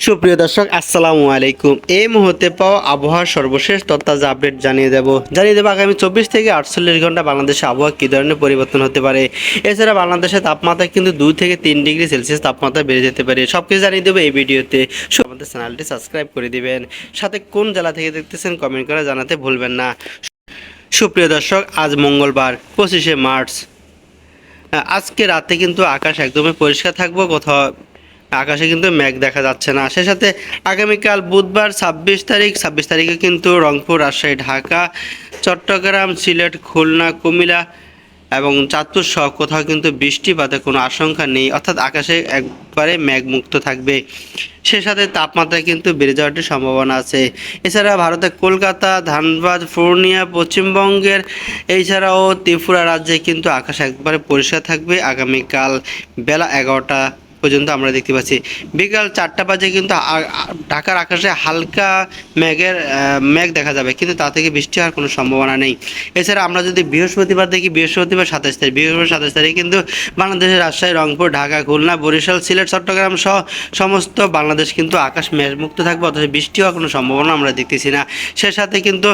সুপ্রিয় দর্শক আসসালামু আলাইকুম। এই মুহূর্তে পাওয়া আবহাওয়ার সর্বশেষ তথ্য আপডেট জানিয়ে দেব আগামী 24 থেকে 48 ঘন্টা বাংলাদেশে আবহাওয়া কী ধরনের পরিবর্তন হতে পারে। এছাড়া বাংলাদেশের তাপমাত্রা কিন্তু 2 থেকে 3 ডিগ্রি সেলসিয়াস তাপমাত্রা বেড়ে যেতে পারে। সব কিছু জানিয়ে দেবো এই ভিডিওতে। আমাদের চ্যানেলটি সাবস্ক্রাইব করে দিবেন, সাথে কোন জেলা থেকে দেখতেছেন কমেন্ট করে জানাতে ভুলবেন না। সুপ্রিয় দর্শক, আজ মঙ্গলবার 25শে মার্চ। আজকে রাতে কিন্তু আকাশ একদমই পরিষ্কার থাকবো, কোথাও আকাশে কিন্তু মেঘ দেখা যাচ্ছে না। সে সাথে আগামীকাল বুধবার 26 তারিখে কিন্তু রংপুর, রাজশাহী, ঢাকা, চট্টগ্রাম, সিলেট, খুলনা, কুমিল্লা এবং চাঁদপুর সহ কোথাও কিন্তু বৃষ্টিপাতের কোনো আশঙ্কা নেই, অর্থাৎ আকাশে একবারে মেঘমুক্ত থাকবে। সে সাথে তাপমাত্রা কিন্তু বেড়ে যাওয়ার সম্ভাবনা আছে। এছাড়া ভারতের কলকাতা, ধানবাদ, পূর্ণিয়া, পশ্চিমবঙ্গের এছাড়াও ত্রিপুরা রাজ্যে কিন্তু আকাশ একবারে পরিষ্কার থাকবে আগামীকাল বেলা 11টা পর্যন্ত আমরা দেখতে পাচ্ছি। বিকাল 4টা বাজে কিন্তু ঢাকার আকাশে হালকা মেঘ দেখা যাবে, কিন্তু তা থেকে বৃষ্টি হওয়ার কোনো সম্ভাবনা নেই। এছাড়া আমরা যদি বৃহস্পতিবার দেখি, বৃহস্পতিবার 27 তারিখ কিন্তু বাংলাদেশের রাজশাহী, রংপুর, ঢাকা, খুলনা, বরিশাল, সিলেট, চট্টগ্রাম সহ সমস্ত বাংলাদেশ কিন্তু আকাশ মেঘমুক্ত থাকবে, অথচ বৃষ্টি হওয়ার কোনো সম্ভাবনা আমরা দেখতেছি না। সে সাথে কিন্তু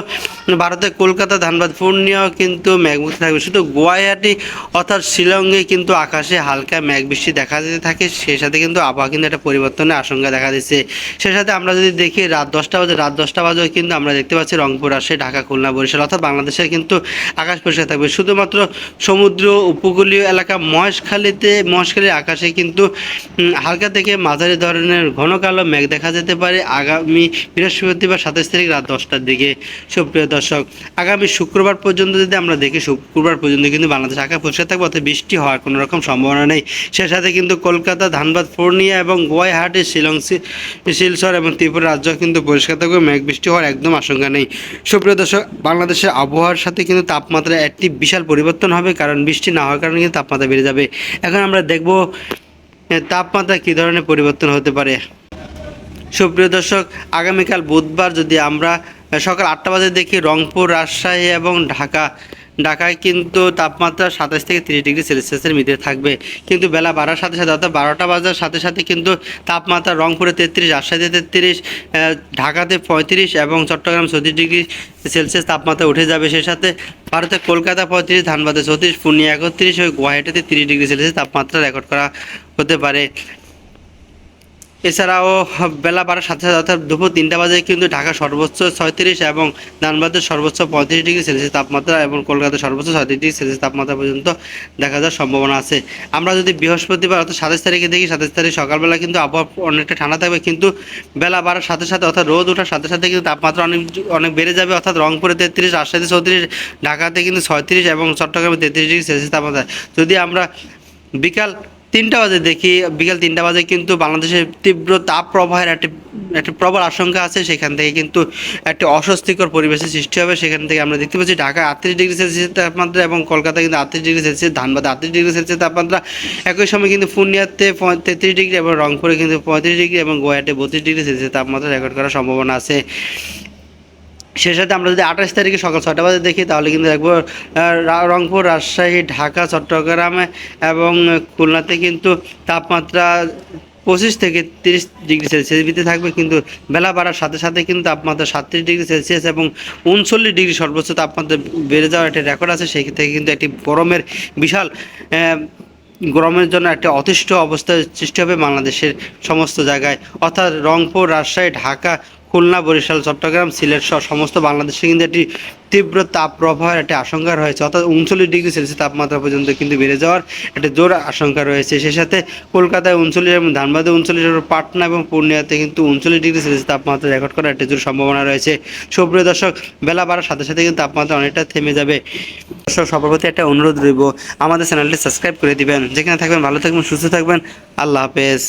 ভারতের কলকাতা, ধানবাদ, পূর্ণিয়াও কিন্তু মেঘমুক্ত থাকবে। শুধু গুয়াহাটি অর্থাৎ শিলংয়ে কিন্তু আকাশে হালকা মেঘ বৃষ্টি দেখা যেতে থাকে। সেই সাথে কিন্তু আবহাওয়া কিন্তু একটা পরিবর্তনের আশঙ্কা দেখা দিচ্ছে। সে সাথে আমরা যদি দেখি রাত 10টা বাজেও কিন্তু আমরা দেখতে পাচ্ছি রংপুর, রাজশাহী, ঢাকা, খুলনা, বরিশাল অর্থাৎ বাংলাদেশের কিন্তু আকাশ পরিষ্কার থাকবে। শুধুমাত্র সমুদ্র উপকূলীয় এলাকা মহেশখালীর আকাশে কিন্তু হালকা থেকে মাঝারি ধরনের ঘন কালো মেঘ দেখা যেতে পারে আগামী বৃহস্পতিবার 27 তারিখ রাত 10টার দিকে। সুপ্রিয় দর্শক, আগামী শুক্রবার পর্যন্ত যদি আমরা দেখি, শুক্রবার পর্যন্ত কিন্তু বাংলাদেশ আকাশ পরিষ্কার থাকবে, অর্থাৎ বৃষ্টি হওয়ার কোনো রকম সম্ভাবনা নেই। সে সাথে কিন্তু কলকাতা, ধানবাদ, পূর্ণিয়া এবং গুয়াহাটি, শিলচর এবং ত্রিপুরা রাজ্য কিন্তু পরিষ্কার থাকবে, মেঘ বৃষ্টি হওয়ার একদম আশঙ্কা নেই। সুপ্রিয় দর্শক, বাংলাদেশের আবহাওয়ার সাথে কিন্তু তাপমাত্রায় একটি বিশাল পরিবর্তন হবে, কারণ বৃষ্টি না হওয়ার কারণে কিন্তু তাপমাত্রা বেড়ে যাবে। এখন আমরা দেখব তাপমাত্রা কী ধরনের পরিবর্তন হতে পারে। সুপ্রিয় দর্শক, আগামীকাল বুধবার যদি আমরা সকাল 8টা বাজে দেখি, রংপুর, রাজশাহী এবং ঢাকায় কিন্তু তাপমাত্রা 27 থেকে 30 ডিগ্রি সেলসিয়াসের মধ্যে থাকবে, কিন্তু বেলা বাড়ার সাথে সাথে অর্থাৎ 12টা বাজার সাথে সাথে কিন্তু তাপমাত্রা রংপুরে 33, রাজশাহীতে 33, ঢাকাতে 35 এবং চট্টগ্রাম 34 ডিগ্রি সেলসিয়াস তাপমাত্রা উঠে যাবে। সে সাথে ভারতের কলকাতা 35, ধানবাদে 34, পূর্ণিয়া 31 ও গুয়াহাটিতে 30 ডিগ্রি সেলসিয়াস তাপমাত্রা রেকর্ড করা হতে পারে। এছাড়াও বেলা বাড়ার সাথে সাথে অর্থাৎ দুপুর 3টা বাজে কিন্তু ঢাকা সর্বোচ্চ 36 এবং ধানবাদের সর্বোচ্চ 35 ডিগ্রি সেলসিয়াস তাপমাত্রা এবং কলকাতার সর্বোচ্চ 36 ডিগ্রি সেলসিয়াস তাপমাত্রা পর্যন্ত দেখা যাওয়ার সম্ভাবনা আছে। আমরা যদি বৃহস্পতিবার অর্থাৎ 27 তারিখে দেখি, 27 তারিখ সকালবেলা কিন্তু আবহাওয়া অনেকটা ঠান্ডা থাকবে, কিন্তু বেলা বাড়ার সাথে সাথে অর্থাৎ রোদ ওঠার সাথে সাথে কিন্তু তাপমাত্রা অনেক বেড়ে যাবে, অর্থাৎ রংপুরে 33, রাজশাহীতে 34, ঢাকাতে কিন্তু 36 এবং চট্টগ্রামে 33 ডিগ্রি সেলসিয়াস তাপমাত্রা। যদি আমরা বিকাল 3টা বাজে দেখি, বিকাল 3টা বাজে কিন্তু বাংলাদেশের তীব্র তাপ প্রবাহের একটা প্রবল আশঙ্কা আছে। সেখান থেকে কিন্তু একটা অস্বস্তিকর পরিবেশের সৃষ্টি হবে। সেখান থেকে আমরা দেখতে পাচ্ছি ঢাকায় 38 ডিগ্রি সেলসিয়াস তাপমাত্রা এবং কলকাতায় কিন্তু 38 ডিগ্রি সেলসিয়াস, ধানবাদে 38 ডিগ্রি সেলসিয়াস তাপমাত্রা। একই সময় কিন্তু পূর্ণিয়াতে 33 ডিগ্রি এবং রংপুরে কিন্তু 35 ডিগ্রি এবং গুয়াহাটিতে 32 ডিগ্রি সেলসিয়াস তাপমাত্রা রেকর্ড করার সম্ভাবনা আছে। সে সাথে আমরা যদি 28 তারিখে সকাল 6টা বাজে দেখি, তাহলে কিন্তু দেখব রংপুর, রাজশাহী, ঢাকা, চট্টগ্রামে এবং খুলনাতে কিন্তু তাপমাত্রা 25 থেকে 30 ডিগ্রি সেলসিয়াস ভিতরে থাকবে, কিন্তু বেলা বাড়ার সাথে সাথে কিন্তু তাপমাত্রা 37 ডিগ্রি সেলসিয়াস এবং 39 ডিগ্রি সর্বোচ্চ তাপমাত্রা বেড়ে যাওয়ার একটা রেকর্ড আছে। সেই থেকে কিন্তু একটি গরমের জন্য একটা অতিষ্ঠ অবস্থার সৃষ্টি হবে বাংলাদেশের সমস্ত জায়গায়, অর্থাৎ রংপুর, রাজশাহী, ঢাকা, খুলনা, বরিশাল, চট্টগ্রাম, সিলেট সহ সমস্ত বাংলাদেশে কিন্তু একটি তীব্র তাপ প্রবাহের একটা আশঙ্কা রয়েছে, অর্থাৎ 39 ডিগ্রি সেলসিয়াস তাপমাত্রা পর্যন্ত কিন্তু বেড়ে যাওয়ার একটা জোর আশঙ্কা রয়েছে। সেই সাথে কলকাতায় 39 এবং ধানবাদে 39 এবং পাটনা এবং পূর্ণিয়াতে কিন্তু 39 ডিগ্রি সেলসিয়াস তাপমাত্রা রেকর্ড করার একটা জোর সম্ভাবনা রয়েছে। সুপ্রিয় দর্শক, বেলা বাড়ার সাথে সাথে কিন্তু তাপমাত্রা অনেকটা থেমে যাবে। দর্শক, সবার প্রতি একটা অনুরোধ রইব, আমাদের চ্যানেলটি সাবস্ক্রাইব করে দিবেন। যেখানে থাকবেন ভালো থাকবেন, সুস্থ থাকবেন। আল্লাহ হাফেজ।